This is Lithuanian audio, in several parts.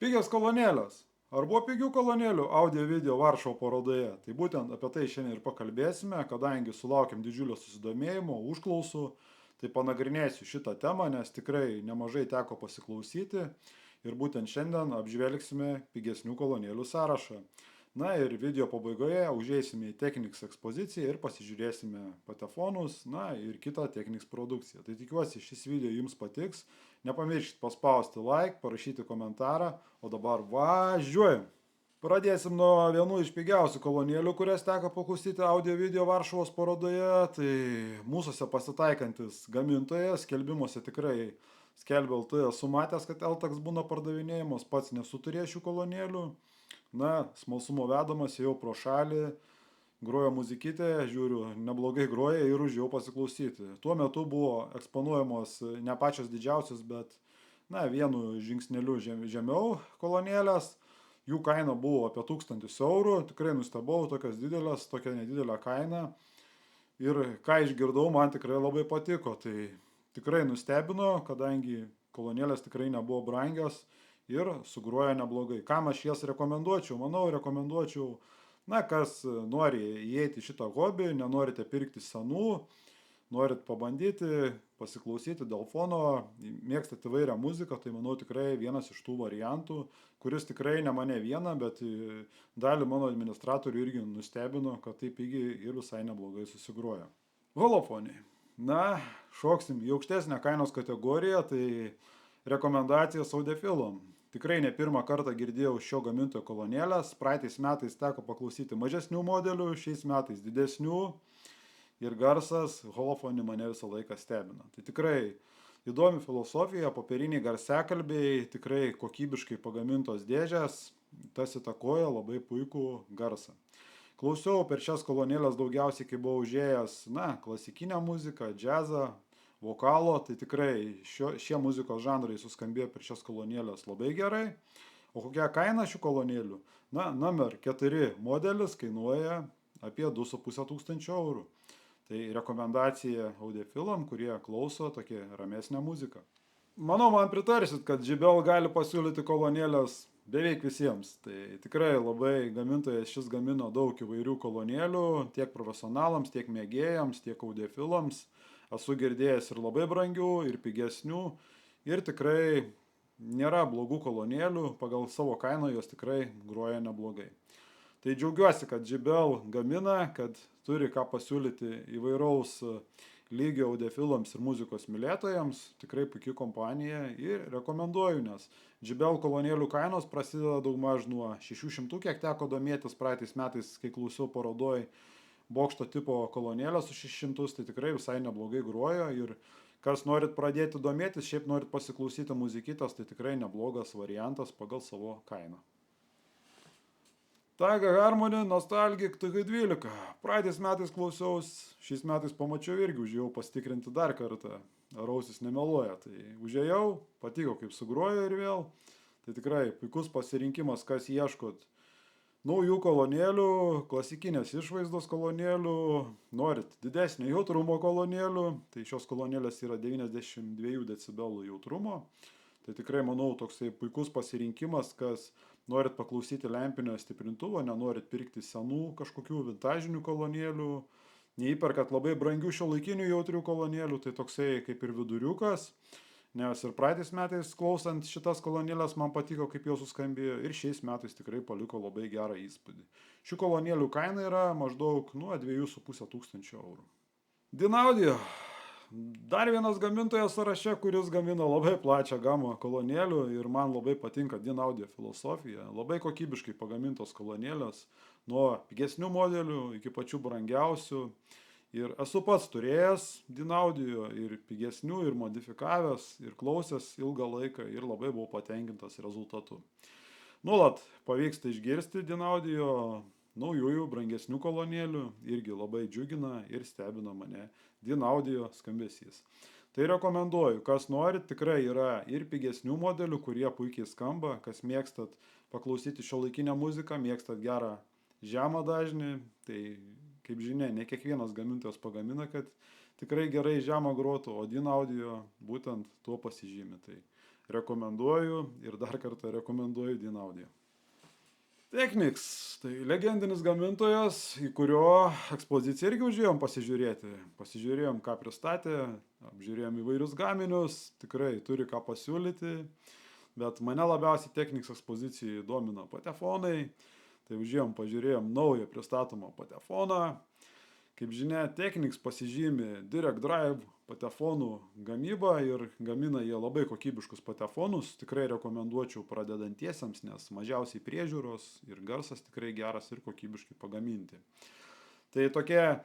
Pigios kolonėlės. Ar buvo pigių kolonėlių audio video Varšuvo parodoje? Tai būtent apie tai šiandien ir pakalbėsime, kadangi sulaukėm didžiulio susidomėjimo, užklausų, tai panagrinėsiu šitą temą, nes tikrai nemažai teko pasiklausyti ir būtent šiandien apžvelgsime pigesnių kolonėlių sąrašą. Na ir video pabaigoje užeisime į Technics ekspoziciją ir pasižiūrėsime patefonus, na ir kitą Technics produkciją. Tai tikiuosi šis video jums patiks. Nepamirškit paspausti like, parašyti komentarą, o dabar važiuojam. Pradėsim nuo vienų iš pigiausių kolonėlių, kurias teko paklausyti audio video Varšuvos parodoje. Tai mūsųse pasitaikantis gamintojas, skelbimuose tikrai skelbia LT, esu matęs, kad LTX būna pardavinėjimas, pats nesu turėjęs šių kolonėlių. Na, smalsumo vedamas jau pro šalį, grojo muzikytė, žiūriu, neblogai groja ir užėjau pasiklausyti. Tuo metu buvo eksponuojamos ne pačios didžiausios, bet, na, vienu žingsneliu žemiau kolonėlės. Jų kaina buvo apie 1000 eurų, tikrai nustebau, tokios didelės, tokia nedidelė kaina. Ir ką išgirdau, man tikrai labai patiko, tai tikrai nustebino, kadangi kolonėlės tikrai nebuvo brangios ir sugroja neblogai. Kam aš jas rekomenduočiau? Manau, rekomenduočiau, na, kas nori įeiti į šitą hobį, nenorite pirkti senų, norit pabandyti, pasiklausyti dėl fono, mėgstate įvairią muziką, tai manau tikrai vienas iš tų variantų, kuris tikrai ne mane vieną, bet dalį mano administratorių irgi nustebino, kad taip pigiai ir visai neblogai susigroja. Holofoniai. Na, šoksim į aukštesnę kainos kategoriją, tai rekomendacijas audiofilom. Tikrai ne pirmą kartą girdėjau šio gamintojo kolonėlės, praeitais metais teko paklausyti mažesnių modelių, šiais metais didesnių ir garsas holofonį mane visą laiką stebina. Tai tikrai įdomi filosofija, popieriniai garsiakalbiai, tikrai kokybiškai pagamintos dėžės, tas įtakoja labai puikų garsą. Klausiau per šias kolonėlės daugiausiai, kai buvau užėjęs, na, klasikinę muziką, džiazą, vokalo, tai tikrai šie muzikos žanrai suskambėjo per šias kolonėlės labai gerai. O kokia kaina šių kolonėlių? Na, Number 4 modelis kainuoja apie 2500 eurų. Tai rekomendacija audiofilam, kurie klauso tokią ramesnę muziką. Manau, man pritarsit, kad JBL gali pasiūlyti kolonėlės beveik visiems. Tai tikrai labai gamintojas šis gamino daug įvairių kolonėlių, tiek profesionalams, tiek mėgėjams, tiek audiofilams. Esu girdėjęs ir labai brangių, ir pigesnių, ir tikrai nėra blogų kolonėlių, pagal savo kainą jos tikrai groja neblogai. Tai džiaugiuosi, kad JBL gamina, kad turi ką pasiūlyti įvairaus lygio audiofilams ir muzikos mylėtojams, tikrai puikia kompanija ir rekomenduoju, nes JBL kolonėlių kainos prasideda daugmaž nuo 600, kiek teko domėtis praeitais metais, kai klausiau parodoj bokšto tipo kolonėlės už 600, tai tikrai visai neblogai grojo ir kas norit pradėti domėtis, šiaip norit pasiklausyti muzikytas, tai tikrai neblogas variantas pagal savo kainą. Taiga Harmony Nostalgic TG12. Praeitais metais klausiaus, šiais metais pamačiau irgi, užėjau pasitikrinti dar kartą, ar ausis nemeluoja. Tai užėjau, patiko kaip sugrojo ir vėl. Tai tikrai puikus pasirinkimas, kas ieškot naujų kolonėlių, klasikinės išvaizdos kolonėlių, norit didesnio jautrumo kolonėlių, tai šios kolonėlės yra 92 decibelų jautrumo. Tai tikrai, manau, toksai puikus pasirinkimas, kas norit paklausyti lempinio stiprintuvo, nenorit pirkti senų kažkokių vintažinių kolonėlių, neįperkat labai brangių šiuolaikinių jautrių kolonėlių, tai toksai kaip ir viduriukas. Nes ir praeitais metais klausant šitas kolonėlės man patiko, kaip jau suskambėjo, ir šiais metais tikrai paliko labai gerą įspūdį. Šių kolonėlių kaina yra maždaug nuo 2500 eurų. Dynaudio. Dar vienas gamintojas sąraše, kuris gamina labai plačią gamą kolonėlių ir man labai patinka Dynaudio filosofija. Labai kokybiškai pagamintos kolonėlės, nuo pigesnių modelių iki pačių brangiausių. Ir esu pats turėjęs Dynaudio ir pigesnių, ir modifikavęs, ir klausęs ilgą laiką ir labai buvau patenkintas rezultatu. Nuolat pavyksta išgirsti Dynaudio naujųjų, brangesnių kolonėlių, irgi labai džiugina ir stebina mane Dynaudio skambesys. Tai rekomenduoju, kas norit, tikrai yra ir pigesnių modelių, kurie puikiai skamba, kas mėgstat paklausyti šiuolaikinę muziką, mėgstat gerą žemą dažnį, tai kaip žinia, ne kiekvienas gamintojas pagamina, kad tikrai gerai žemą grotų, o Dynaudio būtent tuo pasižymi. Tai rekomenduoju ir dar kartą rekomenduoju Dynaudio. Technics, tai legendinis gamintojas, į kurio ekspoziciją irgi užėjom pasižiūrėti. Pasižiūrėjom, ką pristatė, apžiūrėjom įvairius gaminius, tikrai turi ką pasiūlyti, bet mane labiausiai Technics ekspozicijai domina patefonai, tai užėjom, pažiūrėjom naują pristatomą patefoną. Kaip žinia, Technics pasižymi Direct Drive patefonų gamybą ir gamina jie labai kokybiškus patefonus. Tikrai rekomenduočiau pradedantiesiems, nes mažiausiai priežiūros ir garsas tikrai geras ir kokybiškai pagaminti. Tai tokia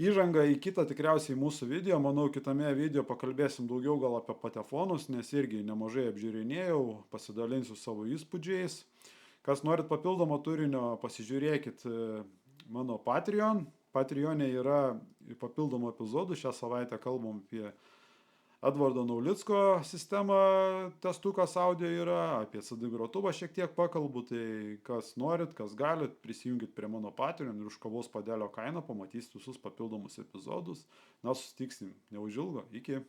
įžanga į kitą tikriausiai mūsų video. Manau, kitame video pakalbėsim daugiau gal apie patefonus, nes irgi nemažai apžiūrinėjau, pasidalinsiu savo įspūdžiais. Kas norit papildomo turinio, pasižiūrėkit mano Patreon. Patreon'e yra papildomų epizodų, šią savaitę kalbam apie Edvardo Naulicko sistemą, testukas audio yra, apie CD grotuvą šiek tiek pakalbu, tai kas norit, kas galit, prisijunkit prie mano Patreon ir už kavos puodelio kainą pamatysit visus papildomus epizodus. Na, susitiksim neužilgo, iki.